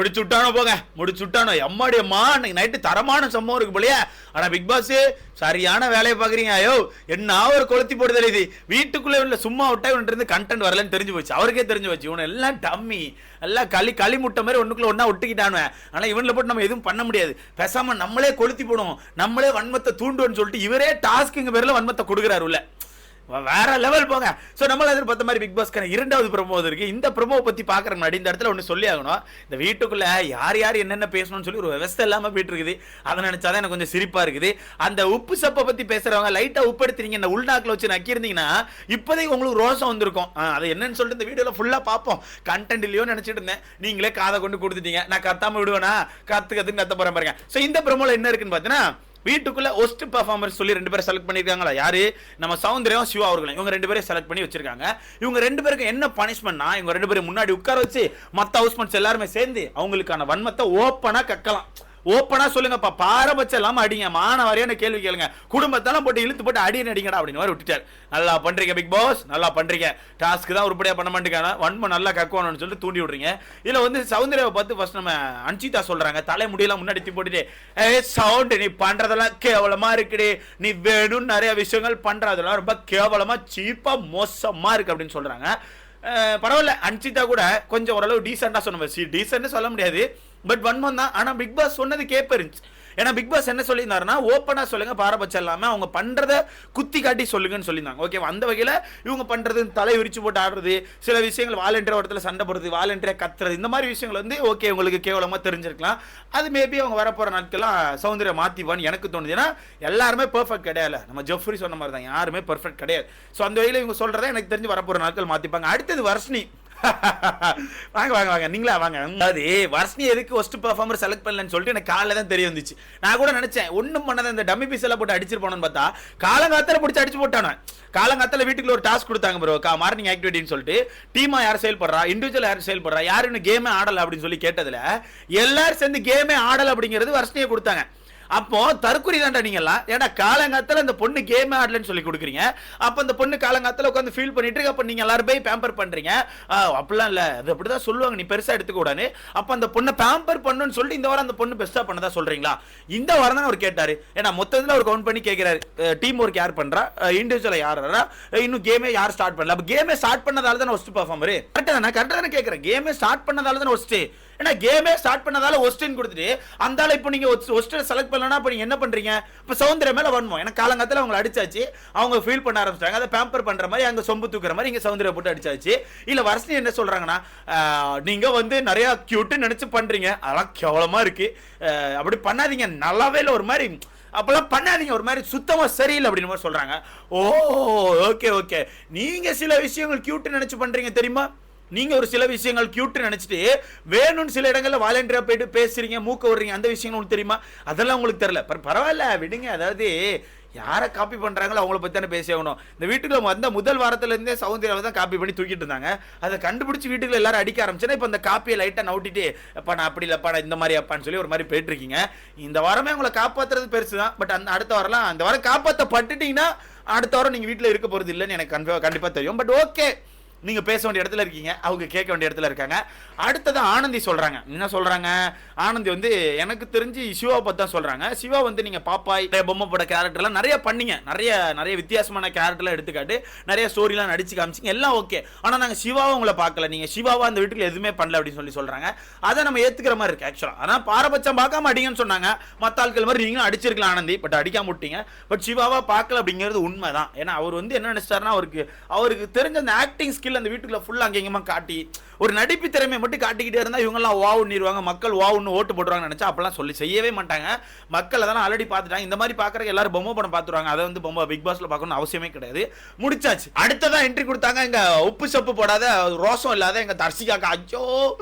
முடிச்சு விட்டானோ போங்க, முடிச்சு விட்டானோ. எம்மாடி அம்மா, இன்னைக்கு நைட்டு தரமான சம்பவம் இருக்கு போலயே. ஆனா பிக் பாஸ் சரியான வேலையை பாக்குறீங்க. ஐயோ என்ன ஒரு கொளுத்தி போட்டு தெரியுது. வீட்டுக்குள்ளே உள்ள சும்மா விட்டா இவன் இருந்து கண்டென்ட் வரலன்னு தெரிஞ்சு போச்சு. அவருக்கே தெரிஞ்சு போச்சு இவன் எல்லாம் டம்மி, எல்லாம் களி முட்டை மாதிரி ஒண்ணுக்குள்ள ஒன்னா ஒட்டிக்கிட்டானுவேன். ஆனா இவன்ல போட்டு நம்ம எதுவும் பண்ண முடியாது. பேசாம நம்மளே கொளுத்தி போடுவோம், நம்மளே வன்மத்தை தூண்டுவோம்னு சொல்லிட்டு இவரே டாஸ்க்குங்க பேர்ல வன்மத்தை கொடுக்குறாரு உள்ள. வேற லெவல் போங்க. ஸோ நம்மள எதிர்பார்த்த மாதிரி பிக் பாஸ்க்கான 2வது ப்ரோமோ இருக்கு. இந்த ப்ரோமோ பத்தி பாக்குற முன்னாடி இந்த இடத்துல ஒன்று சொல்லி ஆகணும். இந்த வீட்டுக்குள்ள யார் யார் என்னென்ன பேசணும்னு சொல்லி ஒரு விவசாயம் இல்லாம போயிட்டு இருக்குது. அதை நினைச்சாதான் எனக்கு கொஞ்சம் சிரிப்பா இருக்குது. அந்த உப்பு சப்பை பத்தி பேசுறவங்க லைட்டா உப்பு எடுத்துறீங்க, இந்த உள்நாக்கில் வச்சு நக்கிருந்தீங்கன்னா இப்போதைக்கு உங்களுக்கு ரோசம் வந்திருக்கும். அது என்னன்னு சொல்லிட்டு இந்த வீடியோல ஃபுல்லா பார்ப்போம். கண்டென்ட் இல்லையோ நினைச்சிட்டு இருந்தேன், நீங்களே காதை கொண்டு கொடுத்துட்டீங்க. நான் கத்தாம விடுவேனா? கத்த போறேன் பாருங்க. ஸோ இந்த ப்ரோமோல என்ன இருக்குன்னு பார்த்தீங்கன்னா, வீட்டுக்குள்ள ஒஸ்ட் பெர்ஃபார்மன்ஸ் சொல்லி 2 பேரை செலக்ட் பண்ணிருக்காங்களா? யாரு? நம்ம சௌந்தர்யம், சிவா அவர்களும். இவங்க 2 பேரை செலக்ட் பண்ணி வச்சிருக்காங்க. இவங்க 2 பேருக்கு என்ன பனிஷ்மெண்ட்னா, இவங்க 2 பேரும் முன்னாடி உட்கார வச்சு மத்த ஹவுஸ்மெண்ட்ஸ் எல்லாருமே சேர்ந்து அவங்களுக்கான வன்மத்தை ஓப்பனா கக்கலாம். ஓப்பனா சொல்லுங்கப்பா, பாரபட்சம் இல்லாம அடிங்க, மானவாரியான கேள்வி கேளுங்க, குடும்பத்தெல்லாம் போட்டு இழுத்து போட்டு அடிங்கடா அப்படின்னு மாதிரி விட்டுட்டார். நல்லா பண்றீங்க பிக் பாஸ், நல்லா பண்றீங்க. டாஸ்க் தான் உருப்படியா பண்ண மாட்டேங்கான, வன்மம் நல்லா கக்குவானு சொல்லிட்டு தூண்டி விடுறீங்க. இதுல வந்து சௌந்தர்யாவை பார்த்து ஃபர்ஸ்ட் நம்ம அன்சிதா சொல்றாங்க, தலை முடியெல்லாம் முன்னாடி தூக்கி போட்டுட்டு, சவுண்ட் நீ பண்றதெல்லாம் கேவலமா இருக்குடி, நீ வேணும்னு நிறைய விஷயங்கள் பண்றதெல்லாம் ரொம்ப கேவலமா சீப்பா மோசமா இருக்கு அப்படின்னு சொல்றாங்க. பரவாயில்ல, அன்சிதா கூட கொஞ்சம் ஓரளவு டீசெண்டா சொன்ன, டீசென்ட் சொல்ல முடியாது, பட் வன்மம் தான். ஆனா பிக் பாஸ் சொன்னது கேப்ப இருந்துச்சு. ஏன்னா பிக் பாஸ் என்ன சொல்லியிருந்தாருன்னா, ஓப்பனா சொல்லுங்க, பாரபட்சம் இல்லாம அவங்க பண்றத குத்தி காட்டி சொல்லுங்கன்னு சொல்லியிருந்தாங்க. ஓகே, அந்த வகையில இவங்க பண்றது தலை விரிச்சு போட்டு ஆடுறது, சில விஷயங்கள் வாலண்டியர் இடத்துல சண்டை போடுறது, வாலண்டியரா கத்துறது, இந்த மாதிரி விஷயங்கள் வந்து ஓகே உங்களுக்கு கேவலமா தெரிஞ்சிருக்கலாம். அது மேபி அவங்க வரப்போற நாட்கள்லாம் சௌந்தர்யா மாத்திப்பான்னு எனக்கு தோணுது. ஏன்னா எல்லாருமே பெர்ஃபெக்ட் கிடையாது. நம்ம ஜெஃப்ரி சொன்ன மாதிரி தான், யாருமே பெர்ஃபெக்ட் கிடையாது. ஸோ அந்த வகையில் இவங்க சொல்றதை எனக்கு தெரிஞ்சு வரப்போற நாட்கள் மாத்திப்பாங்க. அடுத்தது வர்ஷினி. வாங்க வாங்க வாங்க, நீங்களா வாங்க. அதாவது வர்ஷினி எதுக்கு ஒஸ்ட் பெர்ஃபார்மர் செலக்ட் பண்ணலன்னு சொல்லிட்டு எனக்கு காலையில தான் தெரிய வந்துச்சு. நான் கூட நினைச்சேன் ஒண்ணும் பண்ணாத இந்த டம்மி பீஸ் எல்லாம் போட்டு அடிச்சிருப்பானு பார்த்தா காலங்காத்தால பிடிச்சி அடிச்சு போட்டானே. காலங்காத்தால வீட்டுக்குள்ள ஒரு டாஸ்க் கொடுத்தாங்க ப்ரோ, மார்னிங் ஆக்டிவிட்டின்னு சொல்லிட்டு, டீமா யார் செயல்படுறா, இண்டிவிஜுவல் யார் செயல்படுறா, யாரு இன்னும் கேமே ஆடல அப்படின்னு சொல்லி கேட்டதுல எல்லாரும் சேர்ந்து கேமே ஆடல அப்படிங்கிறது வர்ஷினியை கொடுத்தாங்க. அப்போ தற்குறி தாண்டா நீங்கலாம். ஏன்னா காலங்காத்தால அந்த பொண்ணு கேம் ஆடலன்னு சொல்லி கொடுக்குறீங்க. அப்ப அந்த பொண்ணு காலங்காத்தால உட்காந்து ஃபீல் பண்ணிட்டு இருக்கு. அப்ப நீங்க எல்லாரும் போய் பேம்பர் பண்றீங்க. அப்படிலாம் இல்ல, அது அப்படிதான் சொல்லுவாங்க, நீ பெருசா எடுத்துக்க கூடாது. அப்ப அந்த பொண்ணை பேம்பர் பண்ணணும்னு சொல்லிட்டு இந்த வாரம் அந்த பொண்ணு பெஸ்டா பண்ணதா சொல்றீங்களா? இந்த வாரம் தான் அவர் கேட்டாரு. ஏன்னா மொத்தத்துல அவர் கவுண்ட் பண்ணி கேட்கிறாரு, டீம் ஒர்க் யார் பண்றா, இண்டிவிஜுவலா யார், இன்னும் கேமே யார் ஸ்டார்ட் பண்ணல. அப்ப கேமே ஸ்டார்ட் பண்ணதால தானே ஒஸ்ட் பெர்ஃபார்மர். கரெக்டா தானே கேட்கிறேன், கேமே ஸ்டார்ட் பண்ணதால தானே ஒஸ்ட். ஏன்னா கேமே ஸ்டார்ட் பண்ணதால ஒஸ்ட்னு கொடுத்துட்டு அந்தால இப்போ நீங்க ஒஸ்ட்டை செலக்ட் பண்ணலனா அப்ப நீங்க என்ன பண்றீங்க? இப்ப சௌந்தர்யா மேல வன்மம். ஏன்னா காலங்காலத்துல அவங்க அடிச்சாச்சு, அவங்க ஃபீல் பண்ண ஆரம்பிச்சாங்க, அதை பேம்பர் பண்ற மாதிரி, அங்க சொம்பு தூக்குற மாதிரி இங்க சௌந்தர்யா போட்டு அடிச்சாச்சு. இல்ல வர்ஷினி என்ன சொல்றாங்கன்னா, நீங்க வந்து நிறைய கியூட் நினைச்சு பண்றீங்க, அதெல்லாம் கேவலமா இருக்கு, அப்படி பண்ணாதீங்க, நல்லாவே இல்லை, ஒரு மாதிரி அப்பெல்லாம் பண்ணாதீங்க, ஒரு மாதிரி சுத்தமா சரியில்லை அப்படின்னு மாதிரி சொல்றாங்க. ஓ ஓகே ஓகே, நீங்க சில விஷயங்கள் கியூட் நினைச்சு பண்றீங்க தெரியுமா? நீங்க ஒரு சில விஷயங்கள் கியூட் நினைச்சிட்டு வேணும்னு சில இடங்கள்ல வாலண்டியரா போயிட்டு பேசுறீங்க, மூக்க விடுறீங்க, அந்த விஷயங்கள் உங்களுக்கு தெரியுமா? அதெல்லாம் உங்களுக்கு தெரியல, பரவாயில்ல விடுங்க. அதாவது யாரை காப்பி பண்றாங்களோ அவங்கள பத்தி தானே பேசி ஆகணும். இந்த வீட்டுக்குள்ள வந்த முதல் வாரத்துல இருந்தே சௌந்தர்யாவை தான் காப்பி பண்ணி தூக்கிட்டு இருந்தாங்க. அதை கண்டுபிடிச்சு வீட்டுக்குள்ள எல்லாரும் அடிக்க ஆரம்பிச்சேன்னா இப்ப அந்த காப்பியை லைட்டா நவுட்டிட்டு, அப்பா நான் அப்படி இல்லப்பா நான் இந்த மாதிரி அப்பான்னு சொல்லி ஒரு மாதிரி போயிட்டு இருக்கீங்க. இந்த வாரமே உங்களை காப்பாத்துறது பெருசுதான், பட் அந்த அடுத்த வாரம்லாம், அந்த வாரம் காப்பாற்றப்பட்டுட்டீங்கன்னா அடுத்த வாரம் நீங்க வீட்டுல இருக்க போறது இல்லைன்னு எனக்கு கண்டிப்பா தெரியும். பட் ஓகே, நீங்க பேச வேண்டிய இடத்துல இருக்கீங்க, அவங்க கேட்க வேண்டிய இடத்துல இருக்காங்க. அடுத்தது ஆனந்தி சொல்றாங்க. என்ன சொல்றாங்க? ஆனந்தி வந்து எனக்கு தெரிஞ்சு சிவாவை பத்தி தான் சொல்றாங்க. சிவா வந்து நீங்க பாப்பாய் பொம்மை போட கேரக்டர்லாம் நிறைய பண்ணீங்க, நிறைய வித்தியாசமான கேரக்டர்லாம் எடுத்துக்காட்டு நிறைய ஸ்டோரிலாம் நடிச்சு காமிச்சிங்க, எல்லாம் ஓகே. ஆனா நாங்க சிவாவை உங்களை பார்க்கல, நீங்க சிவாவா அந்த வீட்டுக்கு எதுவுமே பண்ணல அப்படின்னு சொல்றாங்க. அதை நம்ம ஏத்துக்கிற மாதிரி இருக்கு ஆக்சுவலா. ஆனா பாரபட்சம் பார்க்காம அடிங்கன்னு சொன்னாங்க. மத்த ஆட்கள் மாதிரி நீங்களும் அடிச்சிருக்கலாம் ஆனந்தி, பட் அடிக்காம விட்டீங்க. பட் சிவாவா பார்க்கல அப்படிங்கிறது உண்மைதான். ஏன்னா அவர் வந்து என்ன நினைச்சாருன்னா, அவருக்கு தெரிஞ்ச அந்த ஆக்டிங் ஸ்கில் அந்த வீட்டுக்குள்ள ஃபுல்லா அங்கேயுமா காட்டி ஒரு நடிப்பு திறமையை மட்டும் காட்டிக்கிட்டே இருந்தா இவங்க எல்லாம் வாவுன்னிடுவாங்க, மக்கள் வாவுன்னு ஓட்டு போடுறாங்க நினைச்சா அப்பெல்லாம் சொல்லி செய்யவே மாட்டாங்க. மக்கள் அதெல்லாம் ஆல்ரெடி பார்த்துட்டாங்க. இந்த மாதிரி பாக்குறதுக்கு எல்லாரும் பொம்மை படம் பார்த்துருவாங்க. அதை வந்து பொம்மை பிக் பாஸ்ல பார்க்கணும் அவசியமே கிடையாது. முடிச்சாச்சு. அடுத்ததான் என்ட்ரி கொடுத்தாங்க எங்க உப்பு சப்பு போடாத, ரோசம் இல்லாத எங்க தர்சிகாக்கா. ஐயோ,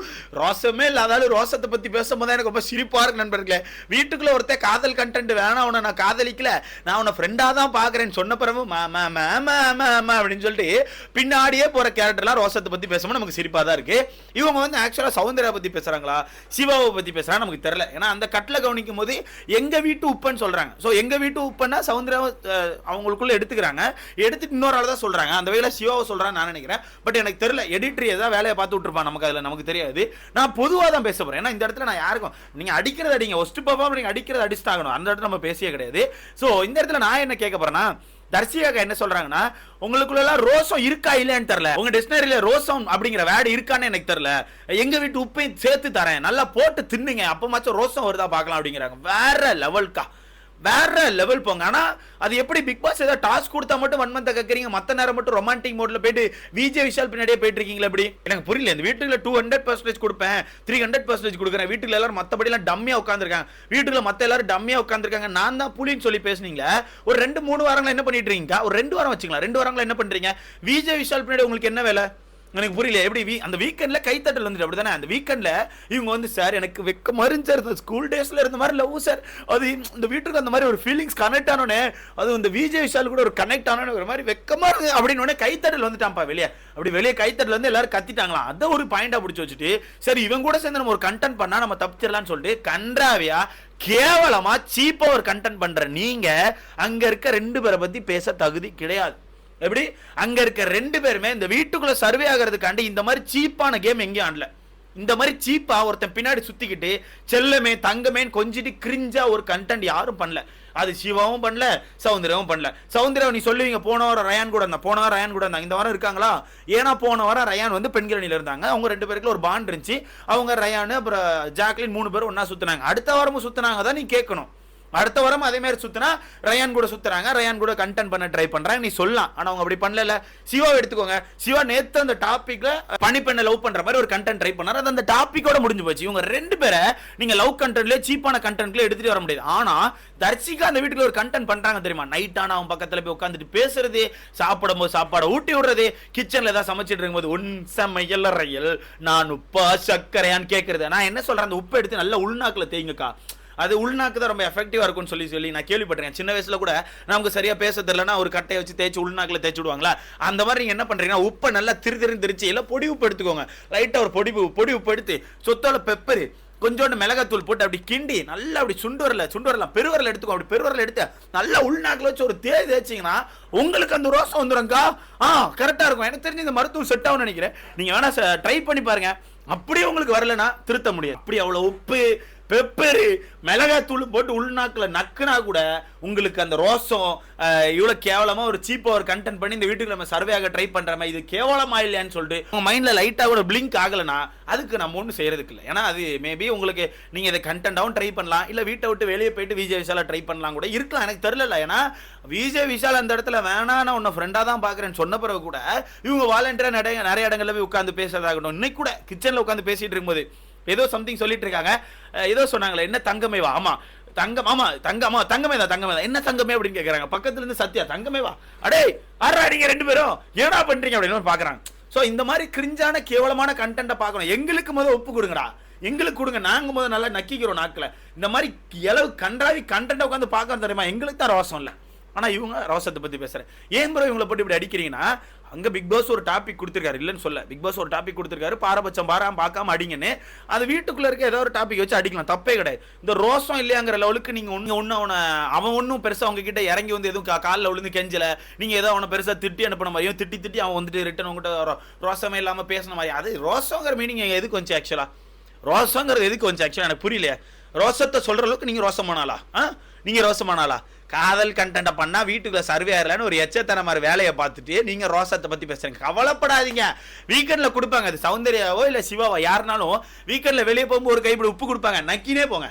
ரோசமே இல்லாதாலும் ரோசத்தை பத்தி பேசும்போது எனக்கு ரொம்ப சிரிப்பா இருக்கு நண்பர்களே. வீட்டுக்குள்ள ஒருத்தர் காதல் கண்டென்ட் வேணாம், உன்னை நான் காதலிக்கல, நான் உன்னை ஃப்ரெண்டா தான் பாக்குறேன்னு சொன்ன பிறகு அப்படின்னு சொல்லிட்டு பின்னாடியே போற கேரக்டர்லாம் ரோசத்தை பத்தி பேசும்போது நமக்கு சிரிப்பா தான் இருக்கு. இருக்கு. இவங்க வந்து ஆக்சுவலா சௌந்தர்யா பத்தி பேசுறாங்களா சிவாவை பத்தி பேசுறாங்க நமக்கு தெரியல. ஏன்னா அந்த கட்டில கவனிக்கும் போது எங்க வீட்டு உப்புன்னு சொல்றாங்க. ஸோ எங்க வீட்டு உப்புன்னா சௌந்தர்யா அவங்களுக்குள்ள எடுத்துக்கிறாங்க, எடுத்துட்டு இன்னொரு ஆள் தான் சொல்றாங்க. அந்த வகையில சிவாவை சொல்றான்னு நான் நினைக்கிறேன். பட் எனக்கு தெரியல, எடிட்டர் ஏதாவது வேலையை பார்த்து விட்டுருப்பான், நமக்கு அதுல நமக்கு தெரியாது. நான் பொதுவாக தான் பேச போறேன். ஏன்னா இந்த இடத்துல நான் யாருக்கும் நீங்க அடிக்கிறது அடிங்க, ஒஸ்ட் பர்ஃபார்ம் நீங்க அடிக்கிறது அடிச்சுட்டாகணும், அந்த இடத்துல நம்ம பேசியே கிடையாது. ஸோ இந்த இடத்துல நான் என்ன கேட்க போறேன்னா, தர்சிகா என்ன சொல்றாங்கன்னா, உங்களுக்குள்ள ரோசம் இருக்கா இல்லையான்னு தெரியல, உங்க டிக்ஷனரியில ரோசம் அப்படிங்கிற வேர்டு இருக்கான்னு எனக்கு தெரியல, எங்க வீட்டு உப்பையும் சேர்த்து தரேன், நல்லா போட்டு தின்னுங்க, அப்பமாச்சும் ரோசம் வருதா பார்க்கலாம் அப்படிங்கிறாங்க. வேற லெவல்கா, வேற லெவல் போங்க. ஆனா அது எப்படி பிக் பாஸ் ஏதாவது டாஸ்க் கொடுத்தா மட்டும் 1 மந்த் கேக்குறீங்க, மத்த நேரம் மட்டும் ரொமான்டிக் மோட்ல போயிட்டு விஜய் விஷால் பின்னாடியே போயிட்டு இருக்கீங்களா? எப்படி எனக்கு புரியல. இந்த வீட்டுல 200% கொடுப்பேன், 300% கொடுக்குறேன், வீட்டுல எல்லாரும் மத்தபடி எல்லாம் டம்மியா உட்காந்துருக்காங்க, வீட்டுல மத்த எல்லாரும் டம்மியா உட்காந்துருக்காங்க, நான் தான் புலின்னு சொல்லி பேசுனீங்களா? ஒரு 2-3 வாரங்களா என்ன பண்ணிட்டு இருக்கீங்க? ஒரு 2 வாரம் வச்சுக்கலாம், 2 வாரங்களா என்ன பண்றீங்க? விஜய் விஷால் பின்னாடி உங்களுக்கு என்ன வேலை? எனக்கு புரியல. எப்படி அந்த வீக்கெண்ட்ல கைத்தட்டல் வந்துட்டு அப்படிதானே? அந்த வீக்கெண்ட்ல இவங்க வந்து சார் எனக்கு வெக்க மாதிரி சார், ஸ்கூல் டேஸ்ல இருந்த மாதிரி லவ் சார், அது இந்த வீட்டுக்கு அந்த மாதிரி ஒரு ஃபீலிங்ஸ் கனெக்ட் ஆனோனே, அது இந்த விஜய் விஷால் கூட ஒரு கனெக்ட் ஆனோன்னு ஒரு மாதிரி வெக்கமா இருக்கு அப்படின்னு கைத்தட்டல் வந்துட்டான்ப்பா வெளியே. அப்படி வெளியே கைத்தட்டல் வந்து எல்லாரும் கத்திட்டாங்களாம். அதை ஒரு பாயிண்டா பிடிச்சி வச்சுட்டு சரி இவங்க கூட சேர்ந்து நம்ம ஒரு கண்டென்ட் பண்ணா நம்ம தப்பிச்சிடலாம்னு சொல்லிட்டு கன்றாவியா கேவலமா சீப்பா ஒரு கண்டென்ட் பண்ற நீங்க அங்க இருக்க 2 பேரை பத்தி பேச தகுதி கிடையாது. எப்படி அங்க இருக்க 2 பேருமே இந்த வீட்டுக்குள்ள சர்வே ஆகிறதுக்காண்டி இந்த மாதிரி சீப்பான கேம் எங்கேயும் ஆடல. இந்த மாதிரி சீப்பா ஒருத்தன் பின்னாடி சுத்திக்கிட்டு செல்லமே தங்கமேன்னு கொஞ்சிட்டு கிரிஞ்சா ஒரு கண்டென்ட் யாரும் பண்ணல. அது சிவாவும் பண்ணல, சௌந்தர்யாவும் பண்ணல. சௌந்தர்யா நீ சொல்லுவீங்க போன வாரம் ரயான் கூட இருந்தா, போன வாரம் ரயான் கூட இருந்தாங்க, இந்த வாரம் இருக்காங்களா? ஏன்னா போன வாரம் ரயான் வந்து பெண்கிரணியில இருந்தாங்க, அவங்க 2 பேருக்குள்ள ஒரு பாண்ட் இருந்துச்சு, அவங்க ரயான் அப்புறம் ஜாக்லின் 3 பேரும் ஒன்னா சுத்தினாங்க. அடுத்த வாரமும் சுத்தினாங்க தான் நீ கேட்கணும். அடுத்த வாரம் அதே மாதிரி சுத்தினா ரயான் கூட சுத்துறாங்க, ரயான் கூட கண்டென்ட் பண்ண ட்ரை பண்றாங்க, நீ சொல்லலாம். ஆனா அவங்க அப்படி பண்ணல. சிவா எடுத்துக்கோங்க, சிவா நேத்து அந்த டாபிக்ல பனிப்பெண்ணை லவ் பண்ற மாதிரி ஒரு கண்டென்ட் ட்ரை பண்ணாரு, அது அந்த டாபிக்கோட முடிஞ்சு போச்சு. இவங்க 2 பேரை நீங்க லவ் கண்டென்ட்ல சீப்பான கண்டென்ட்ல எடுத்துட்டு வர முடியாது. ஆனா தர்சிகா அந்த வீட்டுல ஒரு கண்டென்ட் பண்றாங்க தெரியுமா? நைட் ஆனா அவன் பக்கத்துல போய் உட்காந்துட்டு பேசுறது, சாப்பிடும் போது சாப்பாடை ஊட்டி விடுறது, கிச்சன்ல ஏதாவது சமைச்சிட்டு இருக்கும்போது உன் சமையல் ரயில் நான் உப்பா சக்கரையான்னு கேட்கறது. நான் என்ன சொல்றேன், அந்த உப்பை எடுத்து நல்லா உள்நாக்குல தேய்ங்கக்கா, அது உள்நாக்கு தான் ரொம்ப எஃபெக்டிவா இருக்கும்னு சொல்லி நான் கேள்விப்பட்டிருக்கேன். சின்ன வயசுல கூட நமக்கு சரியா பேச தெரியலன்னா ஒரு கட்டையை வச்சு தேய்ச்சி உள்நாக்குல தேய்ச்சி விடுவாங்களா, அந்த மாதிரி நீங்க என்ன பண்றீங்கன்னா உப்பை நல்லா திரிச்சு இல்ல பொடி உப்பு எடுத்துக்கோங்க, லைட்டா ஒரு பொடி உப்பு எடுத்து சொத்தோட பெப்பரு கொஞ்சோண்டு மிளகாத்தூள் போட்டு அப்படி கிண்டி நல்லா அப்படி சுண்டு வரலாம் பெருவரல எடுத்துக்கோ, அப்படி பெருவரல எடுத்து நல்லா உள்நாக்குல வச்சு ஒரு தேய்ச்சிங்கன்னா உங்களுக்கு அந்த ரோசம் வந்துருங்கா. கரெக்டா இருக்கும். எனக்கு தெரிஞ்சு இந்த மருத்துவம் செட் ஆகும்னு நினைக்கிறேன். நீங்க வேணா ட்ரை பண்ணி பாருங்க. அப்படியே உங்களுக்கு வரலன்னா திருத்த முடியாது. அப்படி அவ்வளவு உப்பு பெப்பரு மிளகாத்தூள் போட்டு உள்நாக்குல நக்குனா கூட உங்களுக்கு அந்த ரோசம் இவ்வளவு கேவலமா ஒரு சீப்பா ஒரு கண்டென்ட் பண்ணி இந்த வீட்டுக்கு நம்ம சர்வே ஆக ட்ரை பண்றோமே, இது கேவலமா இல்லையான்னு சொல்லிட்டு உங்க மைண்ட்ல லைட்டா கூட பிளிங்க் ஆகலனா அதுக்கு நம்ம ஒன்றும் செய்யறதுக்கு இல்லை. ஏன்னா அது மேபி உங்களுக்கு நீங்க இதை கண்டென்ட்டாவும் ட்ரை பண்ணலாம், இல்ல வீட்டை விட்டு வெளியே போயிட்டு விஜய் விஷால ட்ரை பண்ணலாம் கூட இருக்கலாம், எனக்கு தெரியல. ஏன்னா விஜய் விஷால் அந்த இடத்துல வேணா நான் உன்னை ஃப்ரெண்டா தான் பாக்குறேன்னு சொன்ன பிறகு கூட இவங்க வாலண்டியரா நிறைய இடங்கள்ல போய் உட்காந்து பேசுறதாகட்டும், இன்னைக்கு கூட கிச்சன்ல உட்காந்து பேசிட்டு இருக்கும்போது ஏதோ சம்திங் சொல்லிட்டு இருக்காங்க, ஏதோ சொன்னாங்களே என்ன தங்கமேவா, ஆமா தங்கமே தான் என்ன தங்கமே அப்படின்னு கேக்குறாங்க. பக்கத்துல இருந்து சத்யா தங்கமேவா, அடே ஆறாடிங்க 2 பேரும் ஏடா பண்றீங்க அப்படின்னு பாக்குறாங்க. சோ இந்த மாதிரி கிரிஞ்சான கேவலமான கண்டென்ட்டை பார்க்கணும். எங்களுக்கு முதல்ல ஒப்பு கொடுங்கடா, எங்களுக்கு கொடுங்க, நாங்க முதல்ல நல்லா நக்கிக்கிறோம் நாக்குல. இந்த மாதிரி எளவு கண்டாவி கண்டென்ட்டை உட்காந்து பார்க்க தெரியுமா, எங்களுக்கு தான் ரோசம் இல்லை. ஆனா இவங்க ரோசத்தை பத்தி பேசுறேன். ஏன் ப்ரோ இவங்களை போட்டு இப்படி அடிக்கிறீங்கன்னா, அங்க பிக் பாஸ் ஒரு டாபிக் கொடுத்திருக்காரு, இல்லன்னு சொல்ல, பிக் பாஸ் ஒரு டாபிக் கொடுத்திருக்காரு, பாரபட்சம் பார்க்காம அடிங்கன்னு. அது வீட்டுக்குள்ள இருக்க ஏதோ ஒரு டாபிக் வச்சு அடிக்கலாம், தப்பே கிடையாது. இந்த ரோசம் இல்லையாங்கிற லெவலுக்கு நீங்க அவன் ஒன்னும் பெருசா அவங்க கிட்ட இறங்கி வந்து எதுவும் காலில் விழுந்து கெஞ்சல, நீங்க ஏதோ அவனை பெருசா திட்டி அனுப்பின மாதிரியும் திட்டி அவன் வந்துட்டு ரிட்டன் உங்ககிட்ட ரோசமே இல்லாம பேசின மாதிரி. அது ரோசங்கிற மீனிங் எதுக்கு வந்துச்சு ஆக்சுவலா? ரோசங்கிறது எதுக்கு வந்துச்சு ஆக்சுவலா எனக்கு புரியல. ரோசத்தை சொல்ற அளவுக்கு நீங்க ரோசமானாலா? நீங்க ரோசமானாலா? காதல் கண்டென்ட் பண்ணா வீட்டுக்குள்ள சர்வே ஆகலன்னு ஒரு எச்சத்தன மாதிரி வேலையை பார்த்துட்டு நீங்க ரோசத்தை பத்தி பேசுறீங்க. கவலைப்படாதீங்க, வீக்கெண்ட்ல கொடுப்பாங்க. அது சௌந்தர்யாவோ இல்ல சிவாவோ யாருனாலும் வீக்கெண்ட்ல வெளியே போகும்போது ஒரு கைப்பிடி உப்பு கொடுப்பாங்க, நக்கினே போங்க.